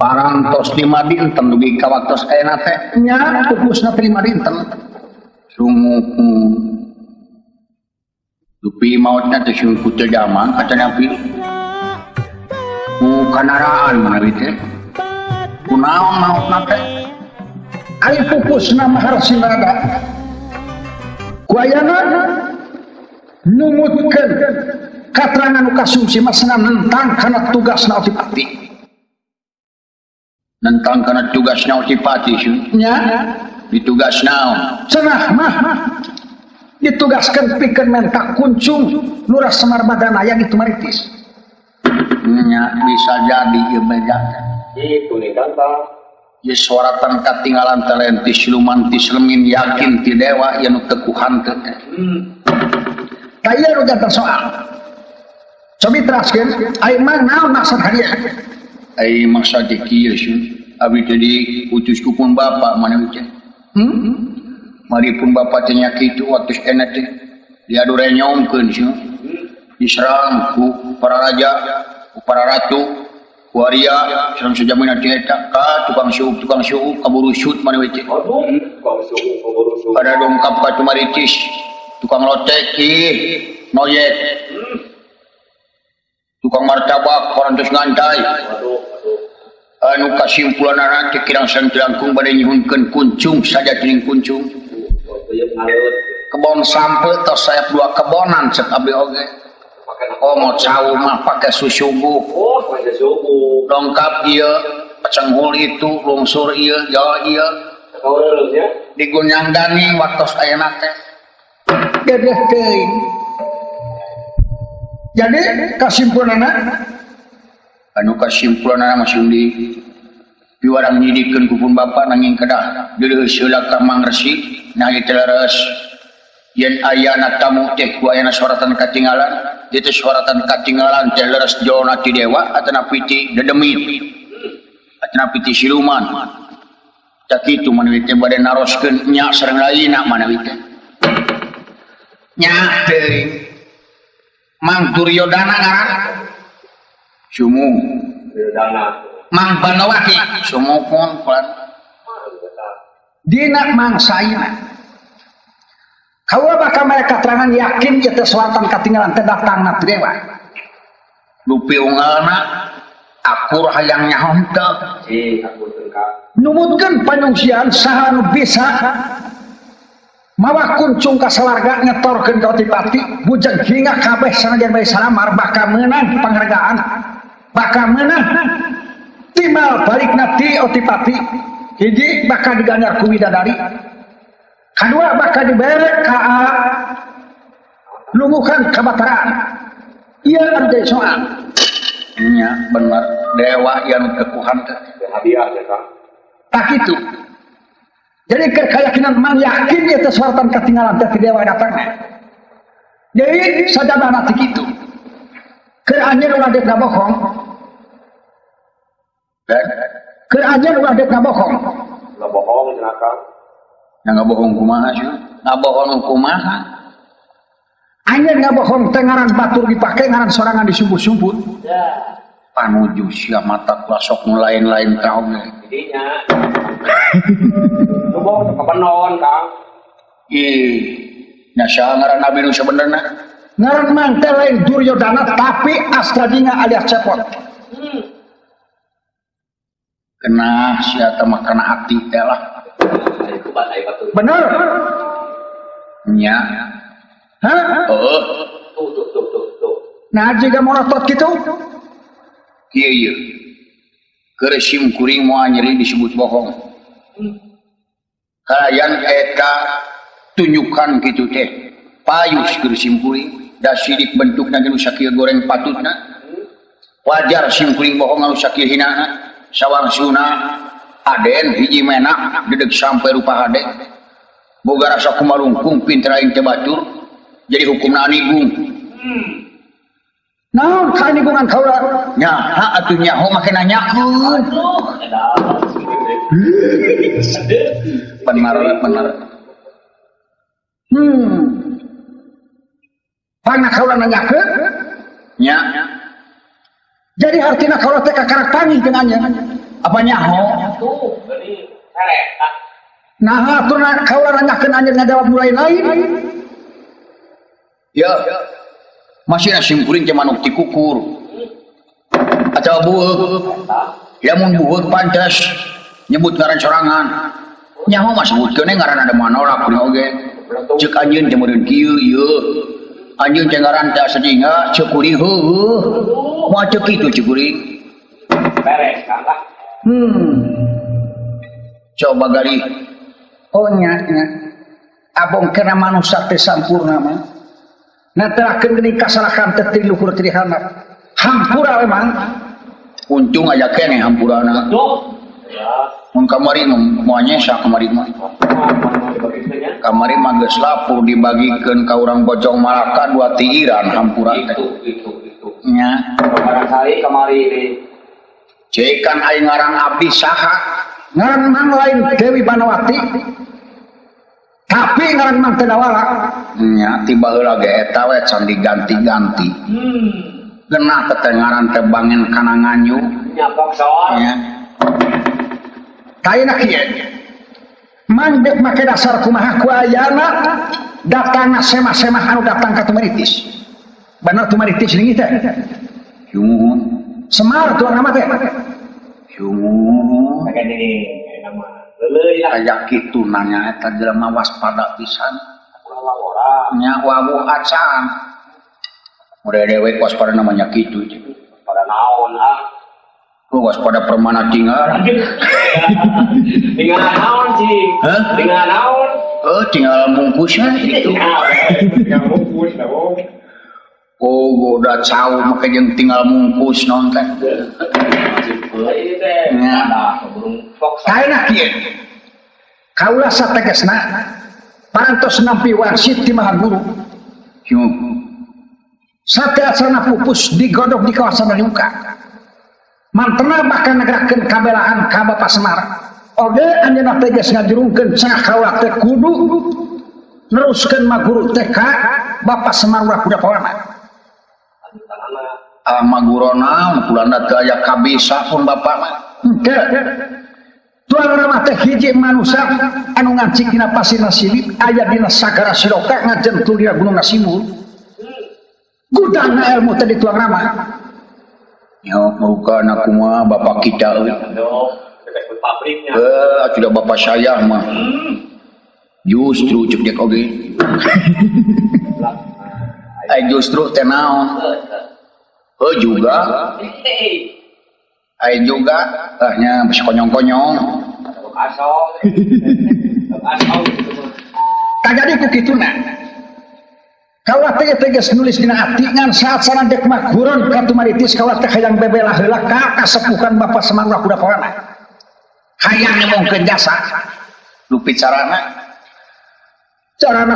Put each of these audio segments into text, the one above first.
parantos 5 dinten dugi ka waktos ayeuna teh nya pupusna 5 dinten sumuhu dupi mautna teh sungku teu jaman kaca nabi ku kanaraan manawi teh kunaon mautna teh ari pupusna mahar sinada ku ayeuna numutkeun katerangan nu kasumsi masna nentang kana tugasna Otipati nentang kana tugasna Otipati nya ditugas naon cenah mah ditugaskeun pikeun menta kuncung Lurah Semar Badana aya kitu maritis nya bisa jadi ieu beda itu nih kata ye suaratan katinggalan talentis lumantis lemin yakin ti dewa yen teu kuhanteun teh ta ieu nu jantan soal cobi teraskeun ai mah naon maksud hadiah ai maksud kieu abi tadi utus ku pun bapa mana teh mari pun bapa teh nya kitu waktu enak teh diadu renyongkeun diserang ku para raja ku para ratu ku waria sareng sajamina teh eta ka tukang syuup kaburu syut mana teh pada dongkap ka tumaritis tukang lotek noyek tukang martabak parantos ngantai anu kasimpulanana teh kirang santilangkung bade nyuhunkeun kuncung saja teuing kuncung kebon sampe tos sayap 2 kebonan cek abdi oge mau cau mah pake susubuh dongkap ieu pecenghul itu lungsur ieu ya ieu digunyandani waktos ayeuna teh gedeh teuing jadi kasimpulanana anu kasimpulanana masih di piwarang nyidikeun ku pun bapa nanging kedah deuleuh heula ka Mang Resi nanging teh leres yen ayana tamu teh ku ayana suaratan katinggalan ieu teh suaratan katinggalan teh leres jona ti dewa atana piti dedemit atana piti siluman tak kitu manawi teh bade naroskeun nya sareng lainna manawi teh nya teuing Mang Duryodana ngaran sumu Mang Banawati sumupun dina mangsaina kaula bakal mereka keterangan yakin ieu teh suaratan katinggalan teh datangna ti dewa lupi unggalna akur hayang nyaho teu numutkeun panyungsian saha nu bisa mawa kuncung ka sawarga nyetorkeun ka Otipati bujang hingga kabeh sanajan bae salamar bakal meunang panghargaan bakal menang timbal balik nanti Otipati hiji bakal diganyar ku widadari kedua bakal dibere ka lumukan kabataraan iya ande soal nya bener dewa yang kekuhan teh hadiah ya Kang tak kitu jadi keyakinan mang yakin ieu teh suaratan katinggalan teh dewa datangna jadi sadana teh kitu keur anjeun ulah dek bohong keur anjeun ulah dek bohong celaka yang ngabohong kumaha sih ngabohong kumaha anjeun ngabohong teh ngaran batur dipake ngaran sorangan disumput-sumput ya panuju sia mata kuasok nu lain-lain ka oge didinya ngomong kepenon Kang nya saha ngaran nabi nu sabenerna ngaran mang teh lain Duryodana tapi Astradinga alias cepot kena sia teh mah kana hati teh lah bener nya tuh nah jika monotot gitu iya keur sim kuring moal nyeri disebut bohong kalayan eta tunjukkan gitu teh payus keur sim kuring da sidik bentukna geus sakieu goreng patutna wajar sim kuring bohong anu sakieu hinana sawangsuna aden hiji menak dedeg sampai rupa hade boga rasa kumalungkung pinter aing teh batur jadi hukumna anigung naon ka anigungan kaula nya ha atuh nyaho make nanyakeun benar pana kaula nanyakeun nya Jadi artinya kalau teh kakarak pangi dengannya apa nyaho Tuh, jadi erek. nah atuh kalau nanyakeun anjeun ngajawab mulai lain ya masih simkuring teh manuk tikukur atau bueuk ya mun bueuk pantes nyebut ngaran sorangan nyaho mah sebutkeun ngaran ada manolak kudu oge ceuk anjeun teh meureun kieu ieu anjeun teh ngaran teh sadinga cekuring heueuh moal ceuk kitu cekuring Beres, Kang. coba gali oh nya abong kena manusia teh sampurna mah natelakeun geuning kasalahan teh ti luhur ti handap hampura memang untung aja kene hampurana Tuh. Ya. mun kamari moanya sak kamari mah kamari mah geus lapur dibagikeun ka urang Bojong Malaka 2 tiiran hampura teh Itu. nya Barangkali kemari ini. cekan aing ngaran abdi saha ngaran mang lain Dewi Banawati tapi ngaran mang teh dawala nya tiba heula ge eta we can diganti-ganti genah teh ngaran teh Bangen kana Nganyu Nyapok soal. nya tayna kieu man dek make dasar kumaha ku ayana datangna semah-semah anu datang ka Tumaritis bener Tumaritis lingi teh yumuhun Semar tuang nama teh yumuhun Pakai ini nama. Leuleui lah. kayak gitu nanya eta jelema waspada pisan Orang-orang. nya wawu acan udah dewek waspada namanya gitu Pada naon ah. lu waspada permana tinggal Tinggal naon sih. Hah? Tinggal naon. tinggal bungkusnya gitu Yang bungkus dong. oh udah cau maka jeung tinggal mungkus non teh Ini teh. Ya. Ada burung fox. kaina kieu kaula sategesna parantos nampi warsit ti Maha Guru sateasana pupus digodok di kawasan Muka mantena bahkan nagarakeun kabelaan ka Bapak Semar oge anjeunna teh geus ngajurungkeun cenah kaula teh kudu neruskeun maguru teh ka Bapak Semar ulah budak pawana magurona kulanda teh aya kabisa pun bapak mah henteu tuang nama teh hiji manusia anu ngancik dina pasirna silip aya dina sagara siloka ngajentul dina gunung Nasimul gudangna ilmu teh di tuang nama nya muka anak kumaha bapak kita euy Dekat pabriknya. sudah bapak saya mah justru cek dek oge justru teh naon juga juga nya masih konyong-konyong kagadi ku kituna kaula teh geus nulis dina ati ngan saat sareng dek maguron ka Tumaritis kaula teh hayang bebelah heula ka kasepuhan Bapak Semar ulah budak pawana hayang nemongkeun jasa lupi carana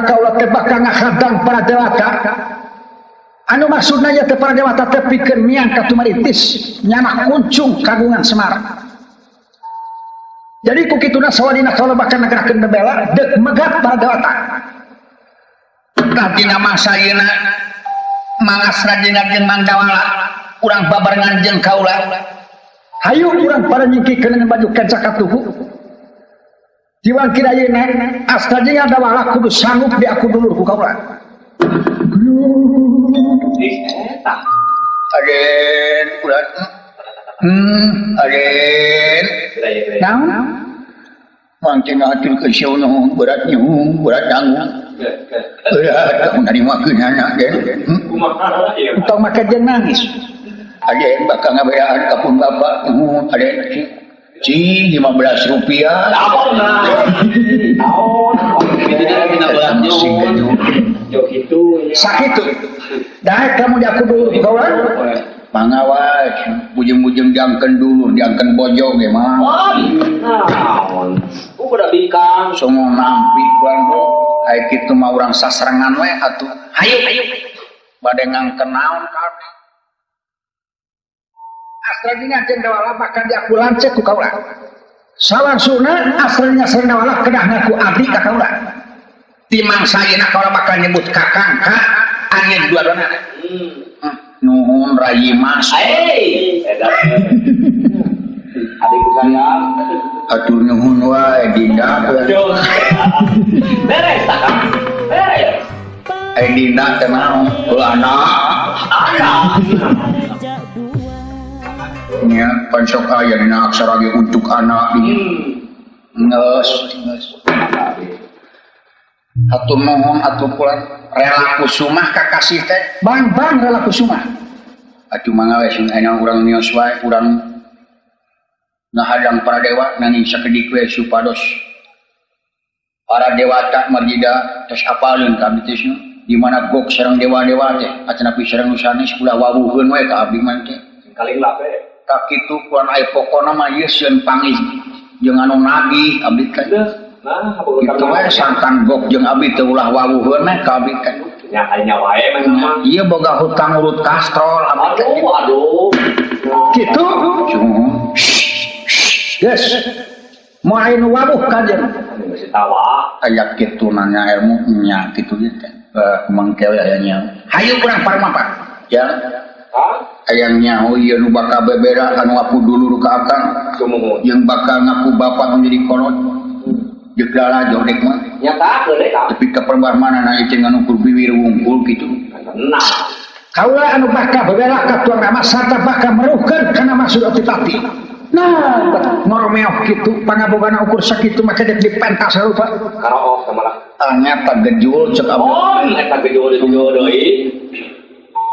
kaula teh bakal ngahadang para dewata anu maksudna nya teh para dewata teh pikeun miang ka Tumaritis nyana kuncung kagungan Semar jadi ku kituna sawadina kaula bakal nagarakeun bebela dek megat para dewata dina masa ayeuna mangas rajina jeung Mang Dawala urang babarengan jeung kaula hayu urang pada nyingkikeun baju kenca katuhu Tiwang kira ayeuna astajina Dawala kudu sanggup di aku dulur ku kaula aden ulah aden naon mangcing atur ke siono berat nanggung kamu narimakeun anak den tong make jeung nangis aden bakal ngabeaan ka pun bapak aden cing 15 rupiah sakitu daek kamu di aku dulu kawan pangawas bujeng-bujeng diangkeun dulu diangkeun bojo ge mah udah bingkang semua nampi kuan ai kitu mah urang sasarengan we atuh hayu bade ngangkeun naon kabeh asrina jeung Dawala bakal diaku lancet ku kaula salangsungna asrina sareng Dawala kedah ngaku abdi ka kaula timang sayeuna kaula bakal nyebut kakang ka angin dua-duana nuhun Rai Mas Atur nuhun wae Dinda. Aduh. Beres tak Kang? Beres. Dinda teh naon? Anak. Nya pansok aya dina aksara ge untuk anak ini. Ngeus. Atur nuhun atuh kula rela kusumah kakasih teh. Bang rela kusumah. Atuh mangga we sing ana urang nios wae urang ngahadang para dewa nanging sakedik we supados para dewata margida tos apaleun ka abdi teh di mana gok sareng dewa-dewa teh acanapi sareng nu sanes ulah wawuheun we ka abdi mah teh Kaling lape. ka kitu kuan aya pokona mah ieu sieun panggih jeung anu nagih abdi teh Nah, kitu we sangkan gok jeung abdi teh ulah wawuheun we ka abdi teh nyakanya wae mah. ieu boga hutang urut kastrol abdi teh Aduh. kitu yes, mau ayo wabuh kajian. Masih tawa. Ayak gitu nanya ilmu nya gitu gitu. Mengkewe ayahnya. Hayu kurang parmapat. Ya. Ayahnya oh iya nu bakal bebera anu aku dulu ka akang. Yang bakal ngaku bapak menjadi kolot. Jegala jodek mah. Nyata deui Kang. Tapi keperbar mana na icing anu kurbiwir wungkul gitu. Nah. Kaula anu bakal bebera ka tuang ramah sarta bakal meruhkeun kana maksud opi-tapi. Nah, ngoromeoh gitu, pangabogana ukur sakitu maka dek dipentas harupa. Karaoke sama lah. Ternyata gejul cek abdi. Oh, eta gejol deui.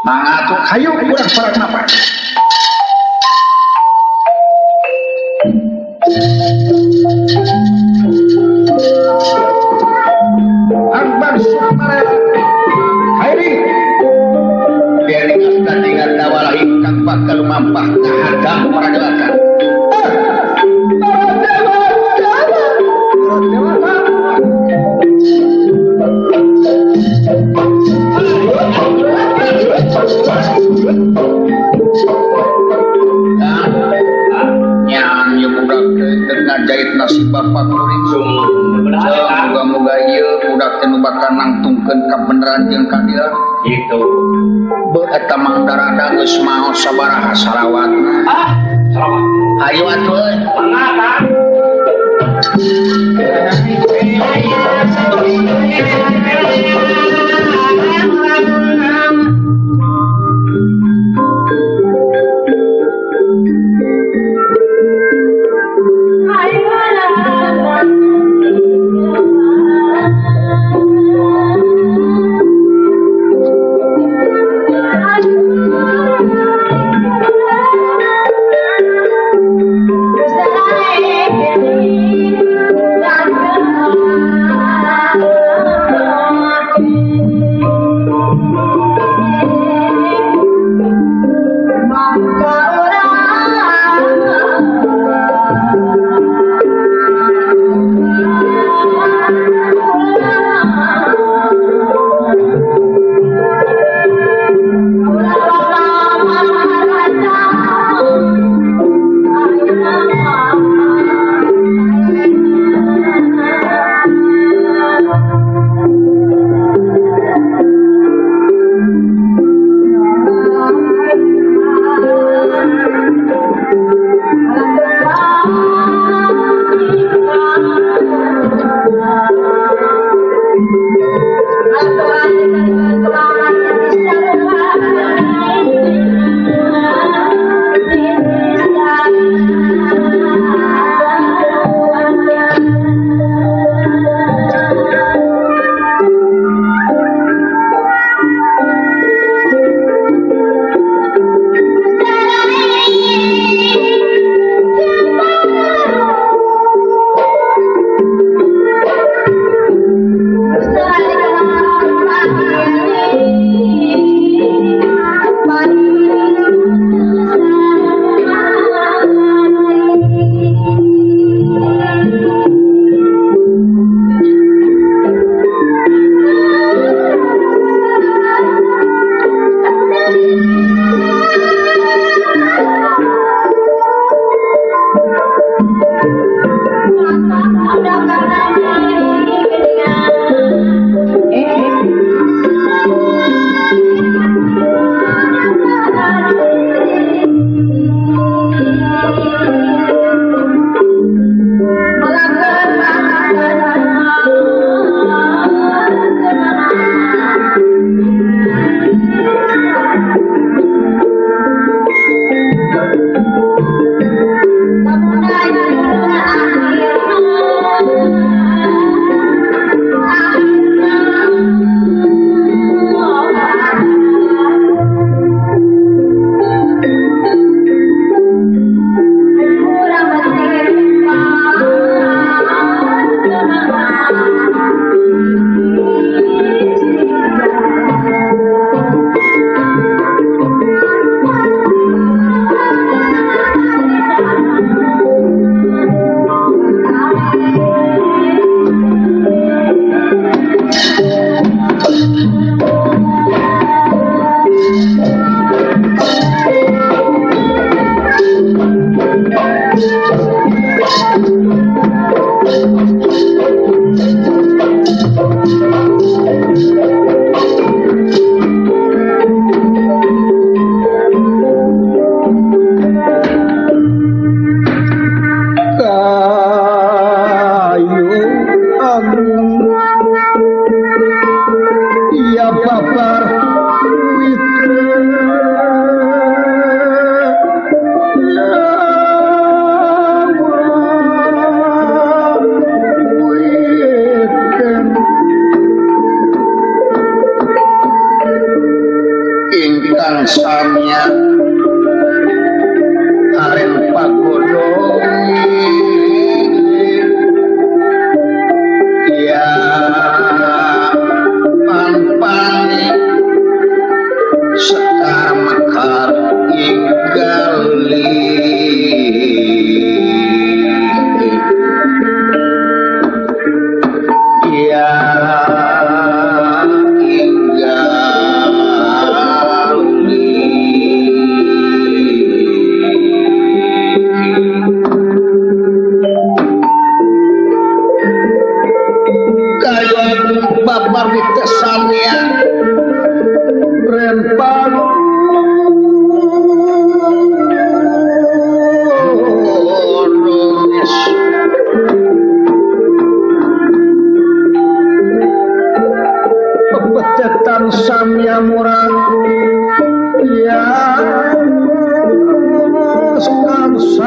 Mangga tuh hayu urang parat napa. Akbar Suamara. Hairi. Dering asna dengan dawalahi kang bakal mampah kahadang para dewata. Yang budak dengan jahit nasib bapak kuring moga-moga ieu budak teh nu bakal nangtungkeun kabeneran jeung keadilan Gitu. beuh eta mang darada geus maos sabaraha salawatna. Salawat. Hayu atuh euy. Mangga Thank you.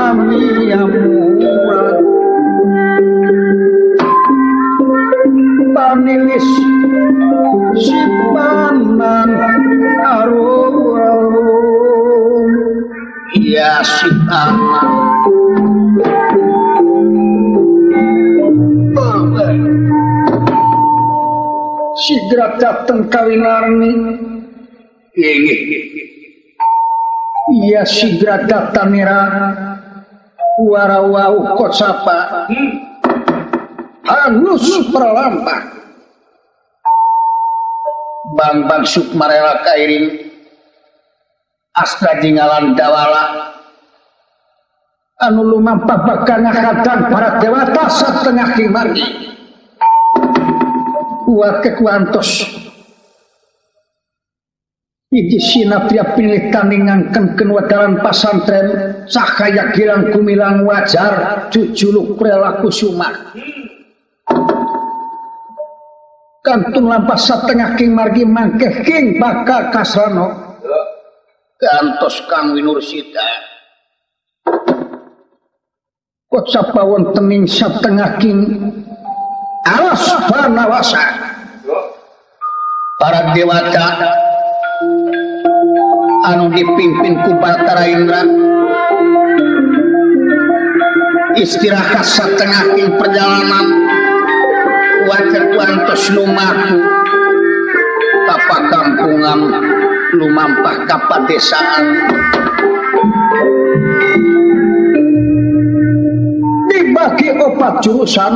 pamiyamuran panilis sipanan arum ya sipanan sidra dateng kawinarni iya sidra datanira warawau kosapa halus perlampah bang sukmarela kairing astra jingalan dawala anu lumampah bakal ngakatan para dewata setengah kimargi wakil kuantos iki sinapria pilih tandingan kenwadaran pasantren cahaya girang kumilang wajar jujuluk prelaku sumah kantun lampas setengah king margi mangkeh king bakal kasrano kantos kang winursita kocapawon tening setengah king alas panawasa para dewata anu dipimpin ku Batara Indra istirahat setengah ing perjalanan wajar kuantos lumaku tapa kampungan lumampah kapadesaan dibagi opat jurusan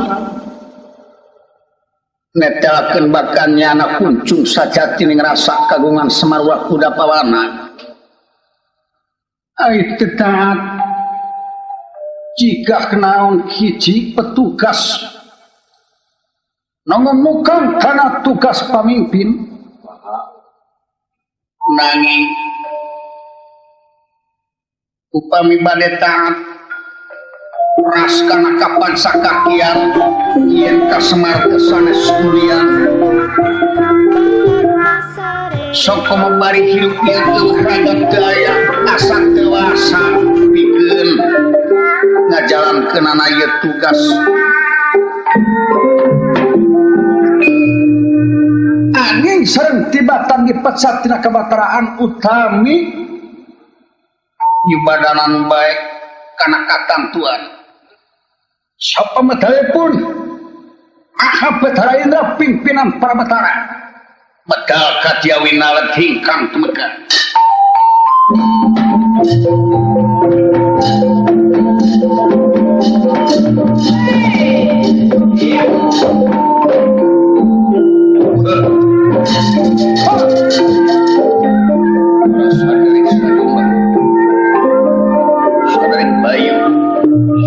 netelakeun bakannya anak kuncung sajati ning rasa kagungan Semarwa kuda pawana ai tetat jika kenaon hiji petugas nongomukan kana tugas pamimpin nanging upami bade taat ras kana kapan sakakian yen ka Semar sanes kuliah sok membari hidup ieu ragam daya asa dewasa pikeun ngajalankeun ieu tugas angin sareng tibatan dipecat tina kabataraan utami ibadanan baik kana katantuan sapamedalepun aha Batara Indra pimpinan para Batara medal kadiawina lething kang tumeka Sadarik Bayu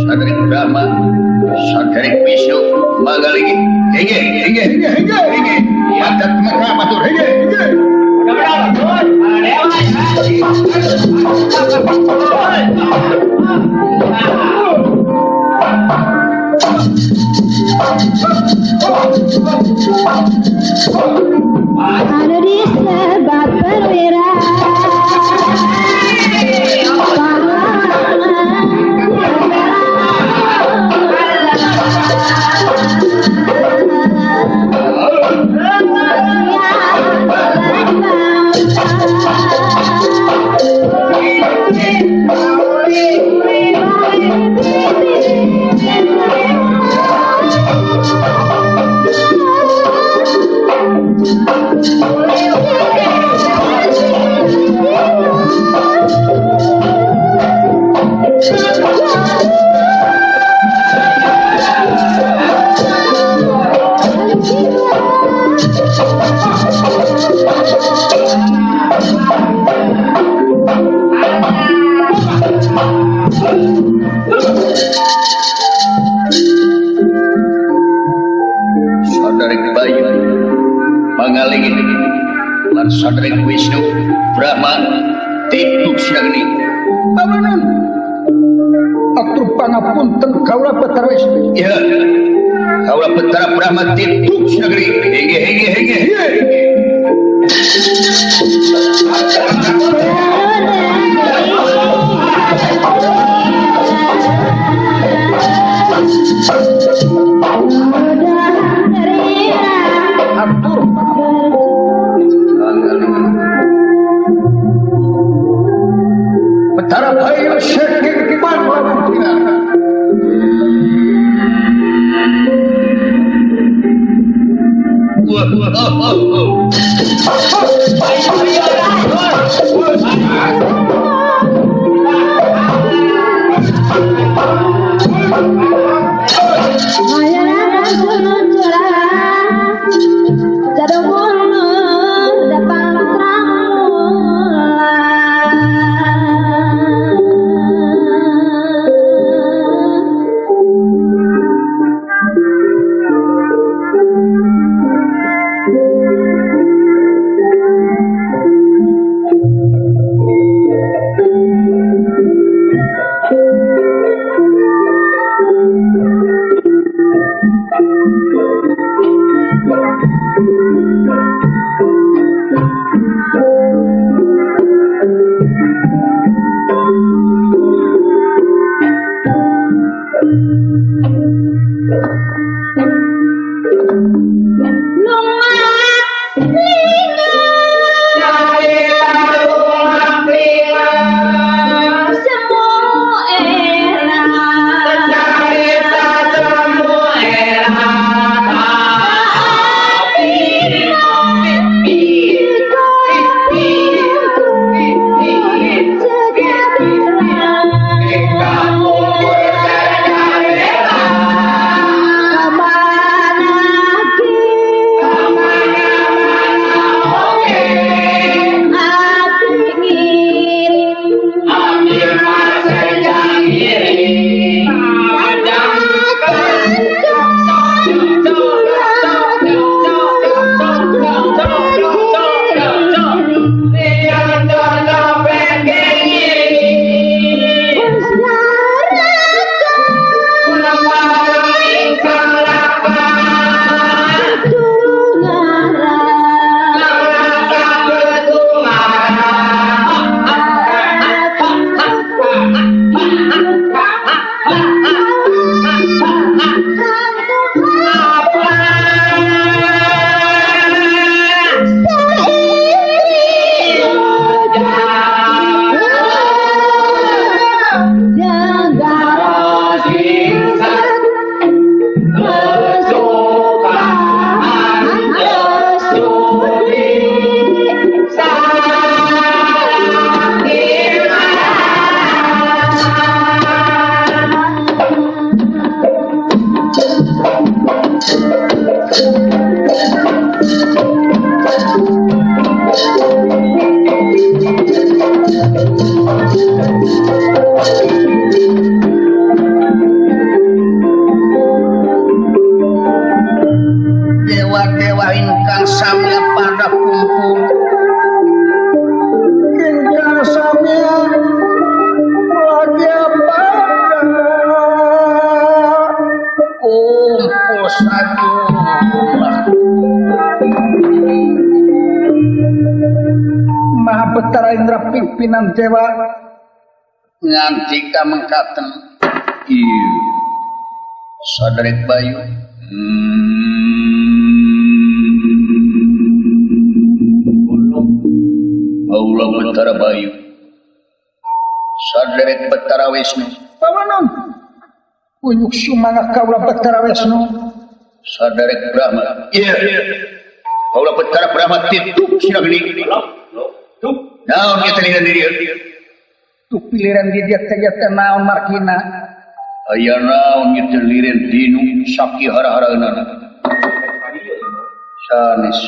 Sadarik Brahma Sadarik Wisnu magaligi hege madat maka matur hege Anu disebat perwira Sadarik Bayu mangaligi lan Sadarik Wisnu Brahma tituk syagni pamanun atur pangapunten kaula Batara Wisnu ya kaula Batara Brahma tituk syagni hege Dewa-dewa ingkang sami pada kumpul ingkang sami pada kumpul satu Maha Betara Indra pimpinan dewa nganti kamengkaten ieu Saderek Bayu Aula Betara Bayu Saderek Betara Wisnu pawanon uyuk sumangga kaula Betara Wisnu Saderek Brahma iya Aula Betara Brahma tituk sira geni naon ieu teh diri tu piliran di dia teh naon markina aya naon ieu teh liren dinu saki hara-haraeunana sanes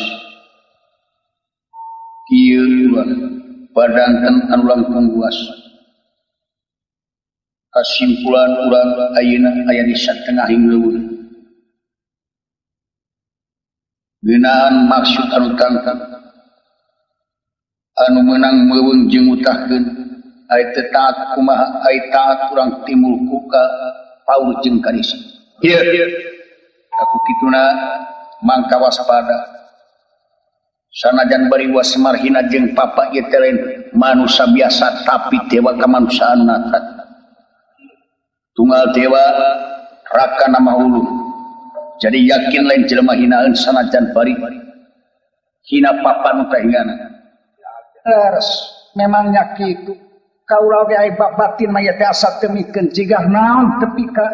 kieu ulah padanten anu langkung buas kasimpulan urang ayeuna aya di satengahing leuweung geunaan maksud anu tangkap anu meunang meuweung jeung utahkeun ai teu taat kumaha ai taat urang timul kuka paur jeung kadisi ieu aku kituna mangka waspada sanajan bari wasmar hina jeung papa ieu teh lain manusia biasa tapi dewa kamanusiaan natrat tunggal dewa rakana mahulu jadi yakin lain jelema hinaeun sanajan bari hina papa nu kahingana leres memangnya kitu kaula ge aya batin maya teh asa teu mikeun jigah naon tepi ka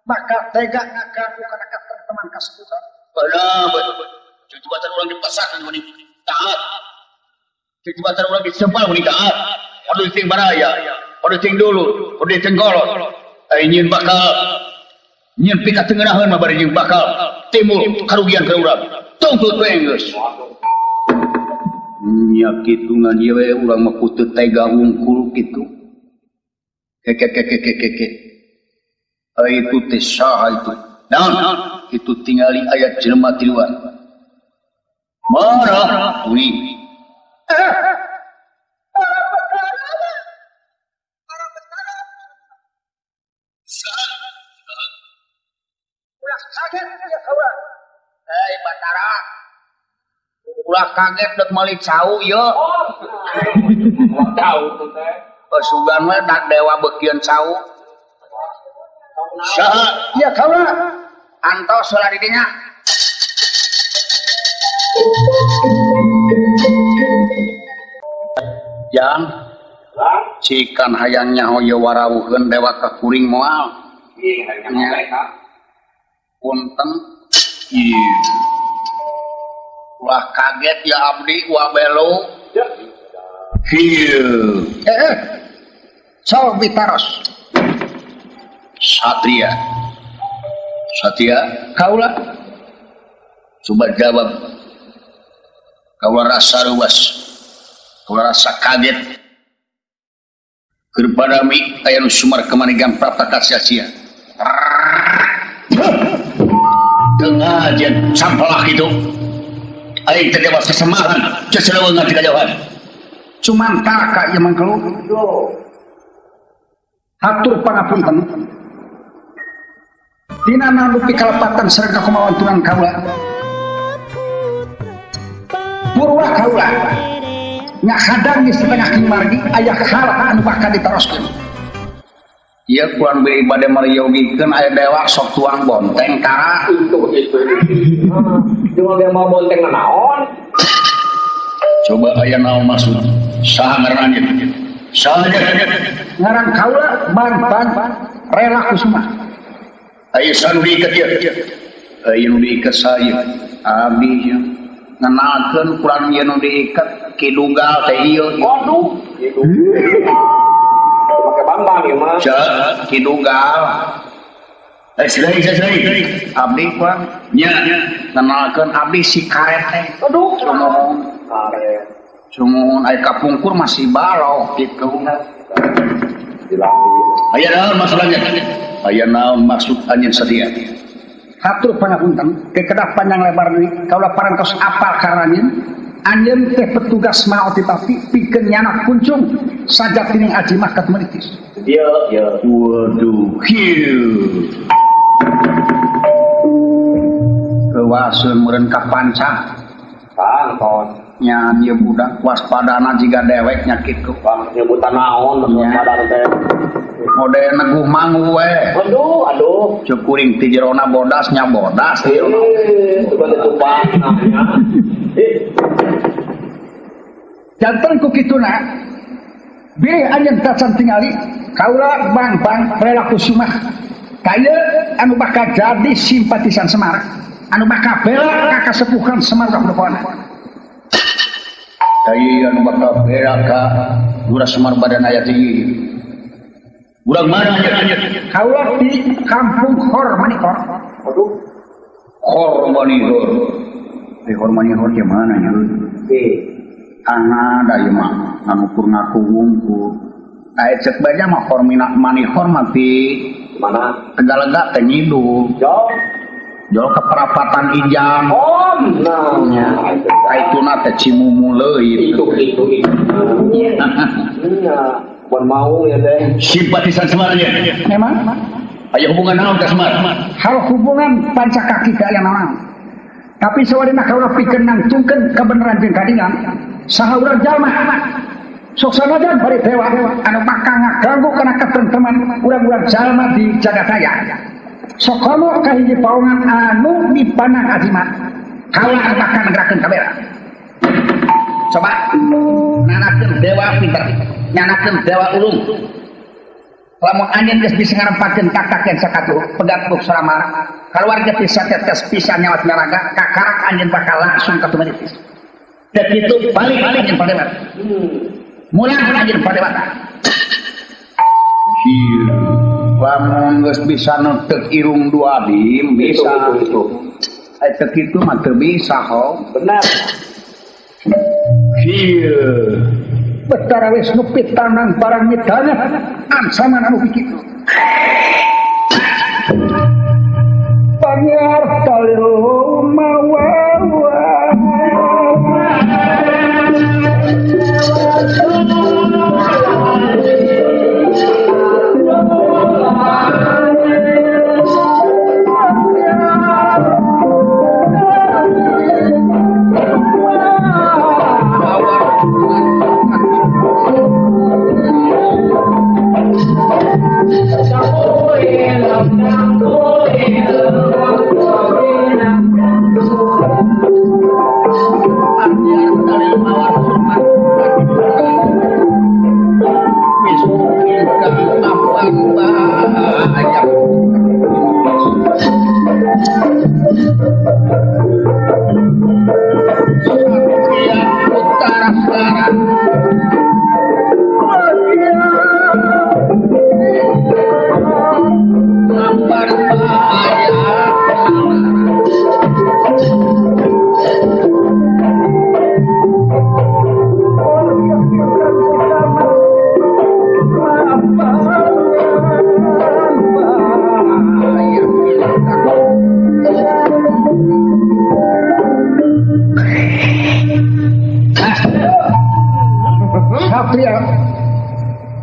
maka tega ngagagu kana teman kaskuran bener Jembatan orang di pasar kan mani taat. Jembatan orang di sempal mani taat. Pada ting baraya, pada ting dulu, pada ting golot. Nyin bakal nyin pika tengenahan mah bari jeung bakal timbul karugian ka urang. Tungtut we geus. Nya kitu ngan ieu we urang mah ku teu tega wungkul kitu. Keke. Itu teh saha itu. Naon? Itu tingali ayat jelema di luar. Marah tuni. Hei Batara, ulah kaget dek malik cau yo. Tahu tuh teh. Pesugan we dak dewa bekian cau. Saha? Ya kaula. Antos heula di dinya. Yang cikan hayang nyaho ye warawuheun dewa ka kuring moal. Iya, hayang mereka. Punten. Wah kaget ya abdi wah belo. Hieu. Sok bitaros. Satria. Kaula. Coba jawab. Kaula rasa ruas. Kaula rasa kaget. Kepada mi aya nu sumar kemanigan prapta sia-sia. Tengah jen sampelak itu. Aing teh dewasa semahan, ceceleweungan ti kajauhan. Cuman taka ieu mangkelu. Hatur pangapunten. Dina nanupi kalepatan sareng kakumawantunan kaula. Purwa kaula. Nya hadang di setengah kimargi aya hal anu bakal ditaroskeun. Ieu kurang beri bade mariyogikeun aya dewa sok tuang bonteng kara. Itu. Cuma dia mau bonteng naon? Coba aya naon maksud? Saha ngaran ieu? Saha ngaran kaula ban rela kusuma. Aya sanu diiket ieu. Aya nu diiket saya. Abdi ngenalkeun kurang ieu nu diiket kidugal teh ieu. Waduh, itu. Pakai bambang ya mah. Kidugal. Silai. Abdi kurang nya ngenalkeun abdi si karet teh. Aduh, karet. Cuman aya kapungkur masih balok gitu. Aya naon maksudnya? Aya naon maksud anjeun sedia? Hatur pangapunten, kekedah panjang lebar deui kaula parantos apal karanjeun. Anjeun teh petugas maot tapi pikeun nyana kuncung sajatining aji makat menitis. Iya. Waduh, hiu. Kewaseun meureun ka panca. Pangkon. Nya ieu budak waspadana jiga dewek nya kitu. Bang nyebutan naon sadar teh. Mode neguh mangu we. Aduh. Cukuring ti jerona bodas nya bodas. Itu kan tumpang namanya. Janten ku kituna. Bilih anjeun tacan tingali kaula bang rela kusuma. Kaya anu bakal jadi simpatisan Semar. Anu bakal bela ka kasepuhan Semar Rahmana. Kaya anu bakal bela ka Lurah Semar Badan aya tinggi. Urang mana anjeun? Kaula di Kampung Hormanihor. Aduh. Hormanihor. Di Hormanihor di mana nya? Ana da ieu mah anu purna ku wungkul. Aya cek baja mah Hormanihor mah ti mana? Tegalega teh nyidu. Jol ke perapatan Ijam. Namanya. Kaituna teh Cimumu leuit. Itu. Iya. Buat mau ya teh. Simpatisan Semar nya. Memang. Aya hubungan naon ka Semar? Hal hubungan pancakaki ka aya naon. Tapi sawadina kaula pikeun nangtungkeun kabeneran jeung kadinan. Saha urang jalma sok sanajan bari dewa anu bakal ngaganggu kana ketenteman urang-urang jalma di jagataya. Sok komo ka hiji paungan anu dipandang ajimat. Kaula bakal ngerakeun kabela. Coba nanakeun dewa pinter, nyanakeun dewa ulung. lamun anjeun geus bisa ngarempakeun kakakeun sakatuh pegatuk selama keluarga bisa tetes pisan nyawat meraga kakarak anjeun bakal langsung katumerit dan itu balik anjeun padewat mulang anjeun padewat lamun geus bisa nuntut irung dua dim bisa itu. eta kitu mah teu bisa ho Benar. betara wis nupit tanang parang nyedana ansama anu kitu pangar talio mawawa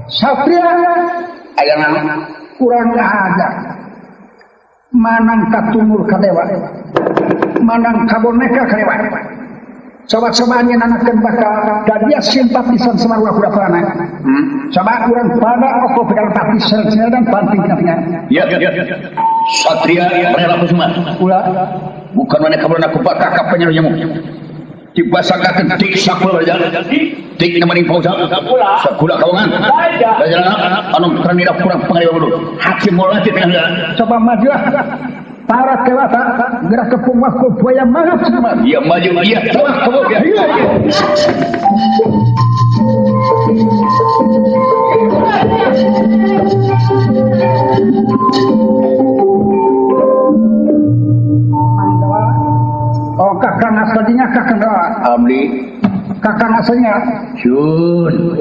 Satria ayana kurang ajar manang katumur kadewa manang kaboneka kadewa sobat-sobatnya nanakeun bakal gadia simpatisan sama ulah kudapana coba urang pada oko pedal patisan dan banting kinapnya Ya. Satria rela kusuma. ulah Bukan mana kabulana ku kakak penyelunyemu. Dipasangkan tik sakula aja. Tik namanya pausa. Sakula kawangan. Bajana anu kranira kurang pangariwa dulu. Hakim mulai dengan coba majulah para dewata gerak ke pungwasku buaya mangat semua dia maju dia telah kamu ya. oh kakak aslinya kakak Abdi kakak aslinya Jun.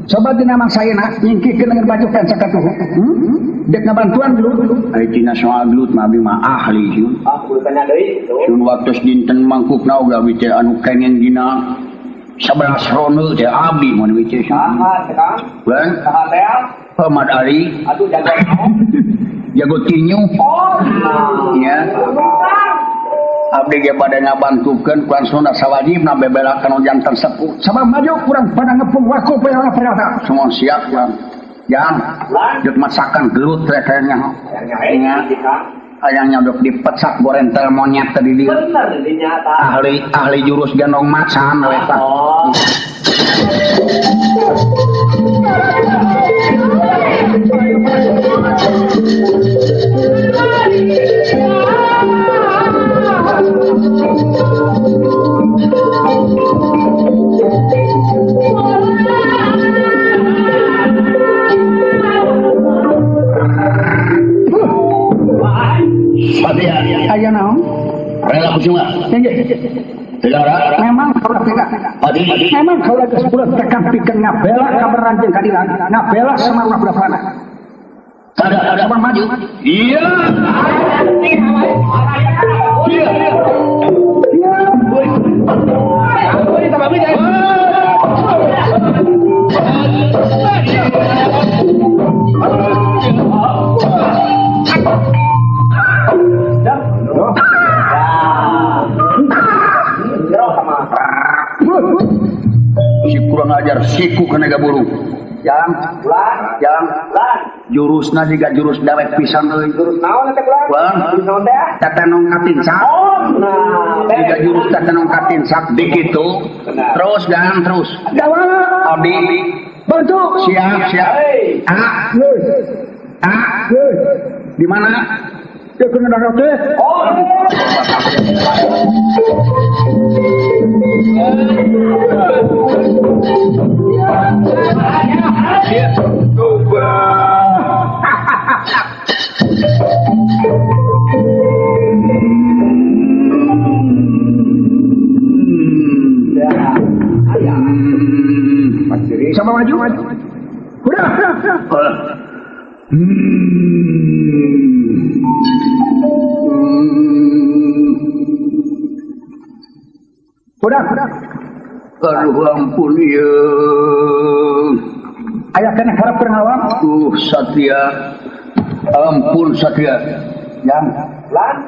coba dinamang saya nak nyingkirkan dengan baju kan sakatuh dek ngabantuan dulu Cina soal gelut mah abdi mah ahli Jun. Aku tanya deui. Jun waktu dinten mangkukna oge abdi teh anu kengen dina 11 ronde teh abdi mun wice Jun. Saha sekarang? Bulan Saha teh? Ahmad Ali Aduh jago naon? jago tinyu Oh, nah. ya. Abdi ge pada ngabantukeun kulan sunda sawajibna bebelakeun jantan sepuh. sama maju kurang pada ngepung waku payah pada Semua siap kulan. Jang, dek masakan gelut teh-tehnya. Ingat. ayangnya udah dipecat gorentel monyet tadi dia. Bener dinyata. Ahli jurus gendong macan letak. Oh. Aya naon? Rela kusuma. Telara. Memang kalau tidak. Memang kalau geus bulat tekan pikeun ngabela kaberan jeung kadilan. Ngabela sama ulah budak-budak. Ada maju. Iya. Iya. Si kurang ajar siku kena gaburu. Jalan, jalan. Jurusna juga jurus dawet pisan euy. Jurus naon teh ulah? Bang, Jurus naon teh? tatanong katinsak. Oh, nah. Juga jurus tatanong katinsak begitu. Terus jangan terus. Jawa. Abdi Bantu. Siap. Di mana? Ya kena dah teh. Sama maju. Udah. Udah. Aduh ampun ya. Ayah kena harap pernawang. Satria. Ampun Satria. Jangan.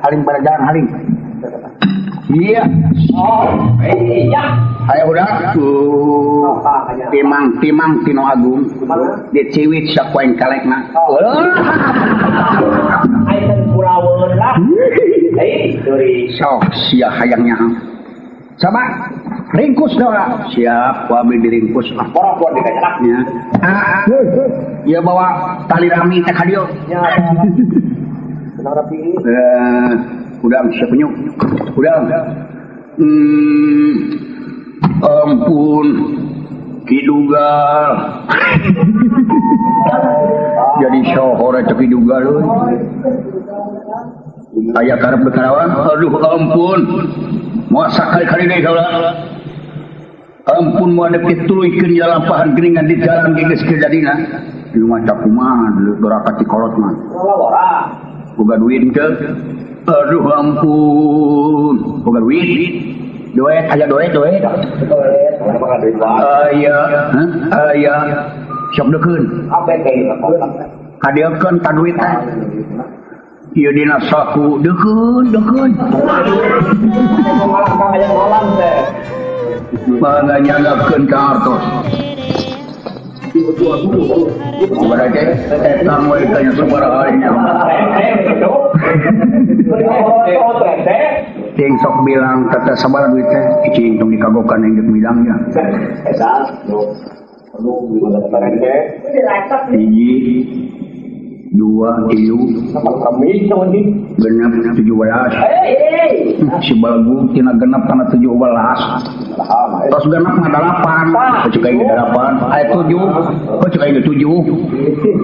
Haling pada jangan haling. Iya. Iya. Ayo udah. Timang Tino Agung. Dia ciwit sak poin kalekna. Ayo pulauan lah. Dari Sok sia hayangnya. Sama ringkus dah. Siap, wabi diringkus lah. porok dikacak. Ya bawa tali rami teh ka dieu. Ya. Senang rapi. Udah siap penyuk. Udah. Ampun. Kidugal. Jadi sohor eta kidugal euy. Aya karep bekarawan. Aduh ampun. Moal sakali-kali deui kaula. Ampun moal deket tuluykeun jalampahan geuningan di jalan geus kejadina. Ieu mah cak kumaha doraka ti kolot mah. Boga duit teu. Aduh ampun. Boga duit. Doet, aya doet. Aya. Sok deukeun. Kadeukeun ka duit teh. Ieu dina saku deukeun. Manganyagakeun ka hartos. Berarti eta moal tanya sabaraha nya. Ting sok bilang kata sabar duit teh cing tong dikagokan yang geus bilangnya. Hiji, dua, tilu, genep 17. Si balgu tina genep kana 17. Tos genep mah 8. Cek aing 8. Aya 7. Cek aing 7.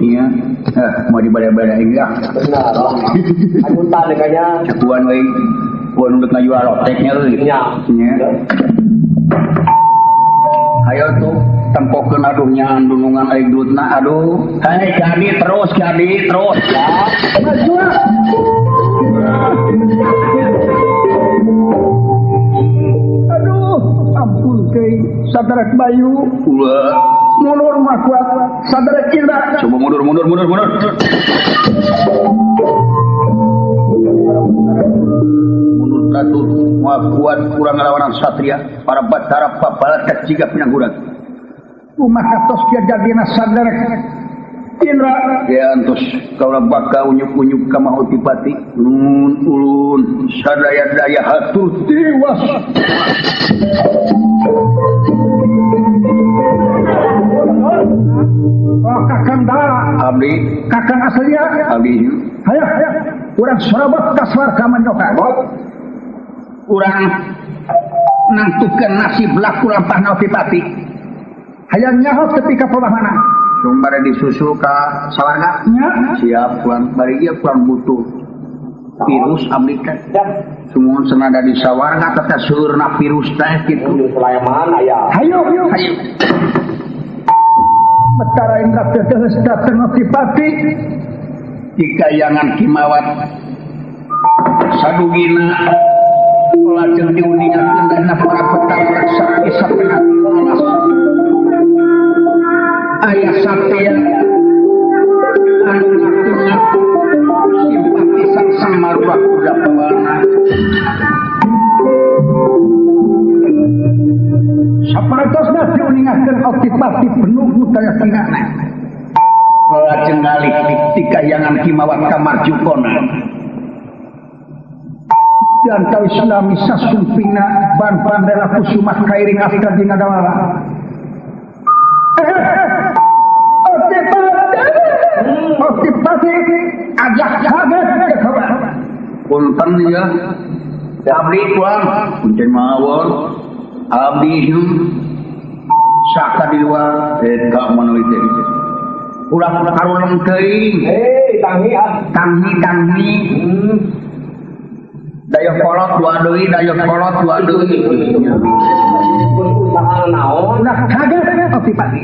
Iya. Mau dibada-badain ya. Benar. Aguntan dekanya. Satuan we. Pun udah ngajual loteknya euy. Nya. Ayo tuh tempokeun aduh nyaan dunungan aing duitna aduh. Hei jadi terus. Ya. Maju. Aduh, ampun teh. Sadarak bayu. Ulah. Mundur mah kuat. Sadarak Indra. Coba mundur. Mundur ratul, mau kuat kurang ngelawan Satria, para batara papalat kaciga pinangguran. Umah katos kia jadina sadar Indra. Ya antos kaulah baka unyuk-unyuk ka Mahutipati. Ulun sadaya-daya hatur tiwas. Kakang Dara. Abdi. Kakang aslinya. Abdi. Hayah. Urang Surabaya kasar ka manyoka. Urang nangtukeun nasib laku lampah Mahutipati. Hayang nyaho ketika pemahana. Sumber disusul ka sawarga. Siap pulang bari ieu pulang butuh virus abdi teh. Sumuhun senada di sawarga teh seurna virus teh kitu. Selayaman aya. Hayo. Betara Indra teh datang Mahutipati. Dikayangan kimawat sadugina lajeng diuningakeun dana para petara sakti sapenapi alas. Ayah Satya anu ngaku-ngaku simpatisan sama Maruah Kuda Pewana. Saparatosna diuningakeun Mahutipati penuh kayakinana. Lajeng ngalih dikayangan kimawat kamarjukona. Dan kau Islami sasumpina ban-ban rela kusumah kairing askar dina dawara. Agak kaget punten ya abdi tuang punten mawon abdi saka di luar eta manoit teh ulah karunem teuing tanghi daya kolot dua deui usaha naon udah kaget abdi pagi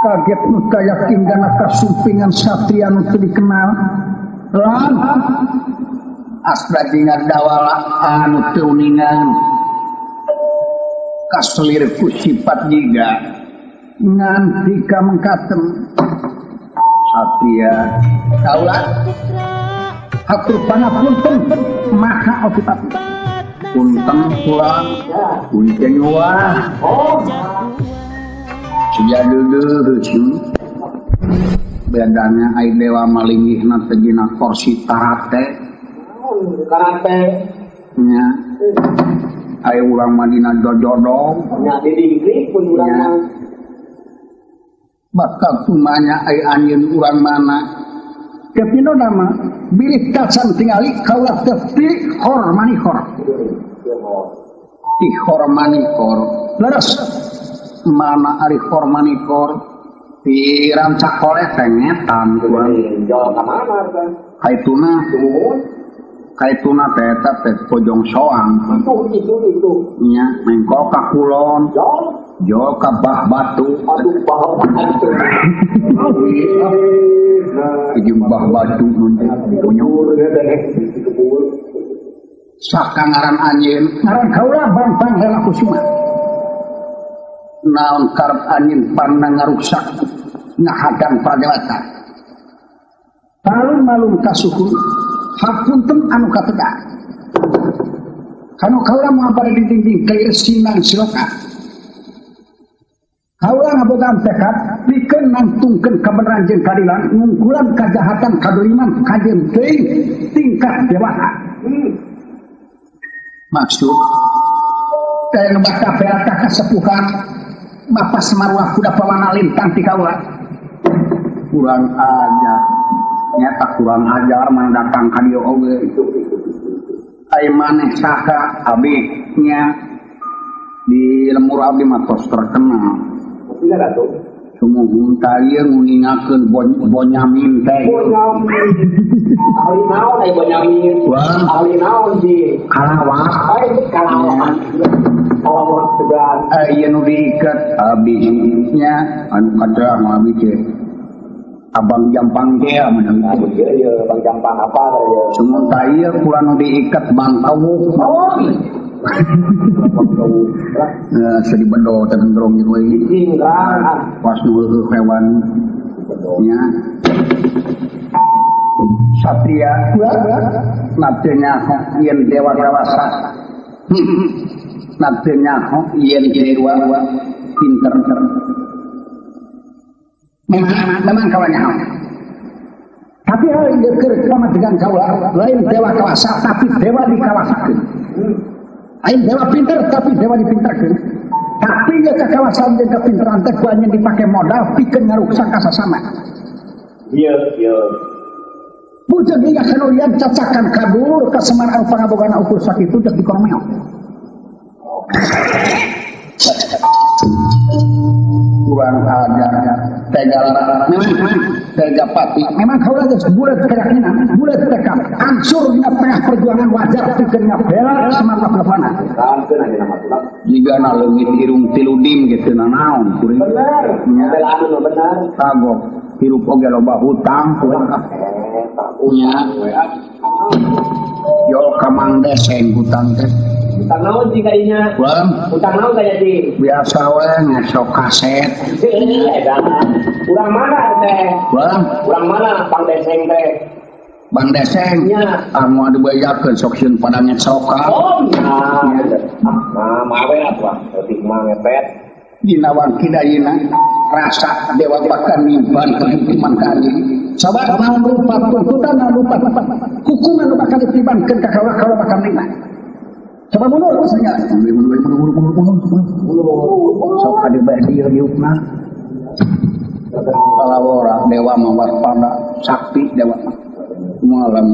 Kaget muka yakin gana kasumpingan satria nu teu dikenal lan asda dingar dawala anu teu uningan kaselir ku sifat jiga nganti ka mengkatem satria kaula hatur pangapunten maha opipat punten pulang punten wah sudah dulu bedanya ai dewa malingih nanti dina kursi karate nya ai urang madina jododong nya di dingkrik pun urang bakal kumanya ai anjeun urang mana kepino nama bilih kasan tingali kaulah tepi hor manihor ihor manihor leres mana ari formanikor di rancak oleh pengetan tuan jauh ke mana kan kaituna teta teh pojong soang itu nya mengko ka kulon jo ka bah batu aduh bah batu jeung bah batu mun teh sakangaran anjeun ngaran kaula Bambang Hela Kusuma naon karep angin pandang ngaruksak ngahadang pradewata malum kasuhun hapunten anu katega kanu kaula moal pada dinding kalir sinang siloka kaula ngabogaan tekad pikeun nantungkeun kabeneran jeung kadilan ngungkulan kajahatan kadoliman kajeun teuing tingkat dewata maksud teh ngebaka beata kasepuhan Bapak Semarwah kuda pawana lintang ti kaula kurang ajar nyata kurang ajar mana datang ka dieu oge ai maneh saka abdi nya di lemur abdi mah tos terkenal tidak atuh sumuhun talieu nguningakeun Bonyamin teh ahli naon ai Bonyamin ahli naon di kalawak kalawak segan aya nu diiket abdi nya anu kadrang abdi teh Abang Jampang teh menang ieu Bang Jampang apa ya sumun taieu kula nu diiket Bang Kawuk sedih bendo tendrong itu ini pas dulu hewan nya satria natenya yen dewa dewasa natenya yen dewa pinter memang kawannya tapi hal yang kerjama dengan kawan lain dewa kawasa tapi dewa dikawasakeun ain dewa pinter tapi dewa dipinterkeun tapi ya kekawasan jeung kapinteran teh kuanya dipake modal pikeun ngaruksak ka sasama iya puceun hingga kanulian cacakan kabur ka Semar anu pangabogaan ukur sakitu teh dikormeo kurang ajar tega pati memang kaulah geus bulat keyakinan bulat tekad ansur dina tengah perjuangan wajar pikeun ngabela Semar Levana kaankeun ayeuna mah tulak jigana leungit irung tiludim kitu naon kuring bener bela anu bener kagok hirup oge loba hutang kuring nya yo ka Mang Deseng hutang teh Utang naon sih kayaknya? Bang, Utang naon kayak di? biasa we ngesok kaset. Urang mana teh? Bang, Urang mana Pang Deseng teh? Bang Deseng, Nya. anu adu bayakeun sok sieun pada ngesokan. Oh, nah, mawe lah tuh. Tapi mah ngepet. Dina wangkidayina rasa dewa bakal nimban kehidupan kali. Sabar naon rupa tuntutan rupa hukuman nu bakal ditibankeun ka kaula bakal nimban. Coba mundur saya. Sok ade bae dieu diukna. Kalawora dewa mawarpana sakti dewa. Malam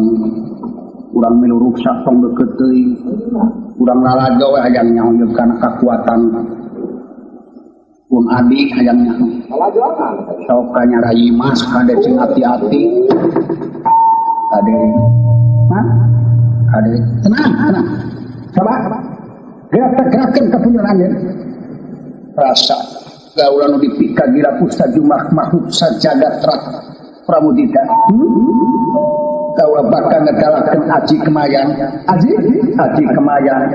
urang milu ruksa tong deukeut teuing. Urang lalajo we hayang nyahoyeun kana kakuatan. Pun adik hayangnya Malah jualan. sok kanyarai mas kade cing hati-hati kade kade tenang coba gerakkan kepunyaan rasa gaulan nu dipika gila pusta jumlah makhluk sajagat pramudita kaula bakal ngedalakeun aji kemayan aji kemayan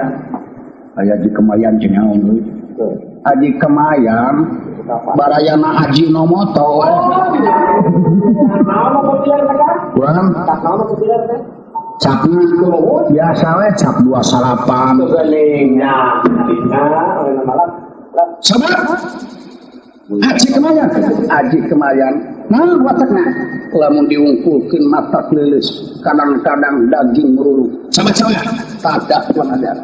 aya aji kemayan jeung naon deui Aji Kemayan barayana Aji Nomoto. Naon kopian teh kan? Bang, Naon kopian teh? capna biasa we cap 28. Geulingnya. Dina malam. Sabar. Aji Kemayan. Aji Kemayan. Nah, watakna lamun diungkulkeun mata leuleus, kadang-kadang daging meruluk. Sabar. Tadak pangadan.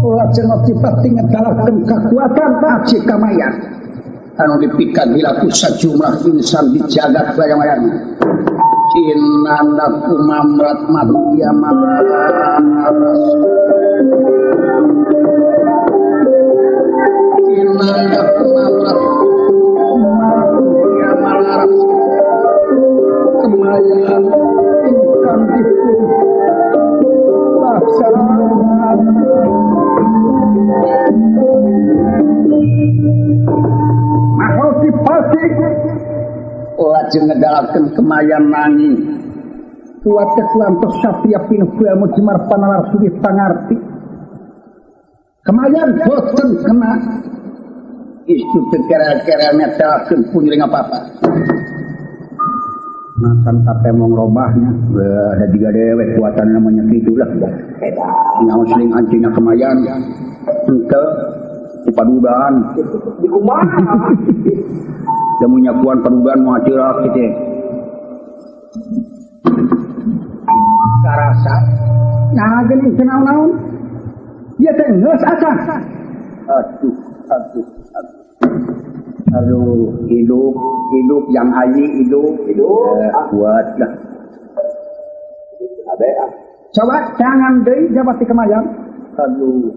Lajeng pati ngedalakeun kekuatan Aji Kemayan anu dipika gila ku sajumlah insan di jagat layang-layang cinana kumamrat madya manaras cinana kumamrat madya manaras Kemayan ingkang dipun laksanakan Mahotipati lajeng ngedalakeun Kemayan nanging kuat kelantos satya pinuh ilmu cimar panalar sudi pangarti Kemayan boten kena istu tekera-kera netelakeun punjering apa-apa makan kate mong robahnya ada juga dewe kuatan namanya gitu lah nyawa seling anjingnya Kemayan ente padudan Di kumaha? jamunya kuan padudan mau acilak gitu karasa nah gini kenal-naun dia teh ngeus acan aduh hidup yang haji hidup buat lah coba jangan deui jabat di Kemayan aduh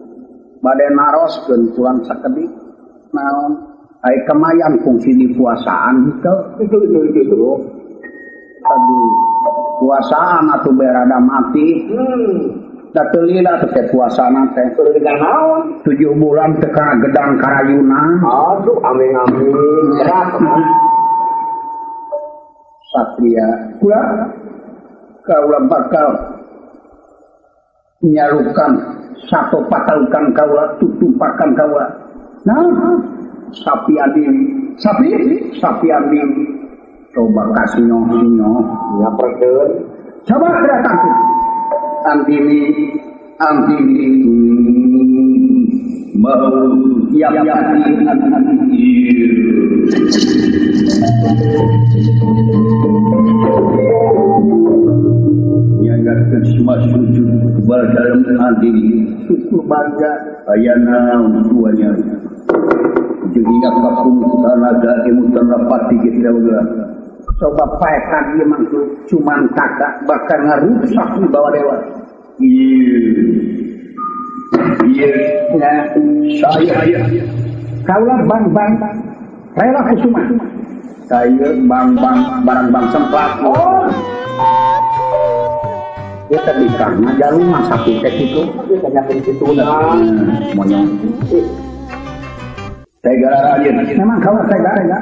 bade naroskeun tulang sakedik naon ai Kemayan fungsi di puasaan gitu aduh puasaan atuh berada mati da teu lila teh puasana teh Sudah dengan naon? 7 bulan teh kana gedang karayuna Aduh, amin. Berat. satria kula kaula bakal nyalukan satu patalukan kaula tutupakan kaula nah sapi anding coba kasih nyong Ya perkeun. coba datang antini mau yang nyandarkan semua sujud kebal dalam hati syukur bangga ayana tuanya jadinya kapung tanaga ilmu terapati kita udah coba paekan dia maksud cuman kakak bakal ngarusak di bawah dewa iya saya kaulah bang rela kusuma saya bang barang sempat kita di karena jalur masa kita itu Banyak di situ nah. monyong saya gara aja memang kalau saya gara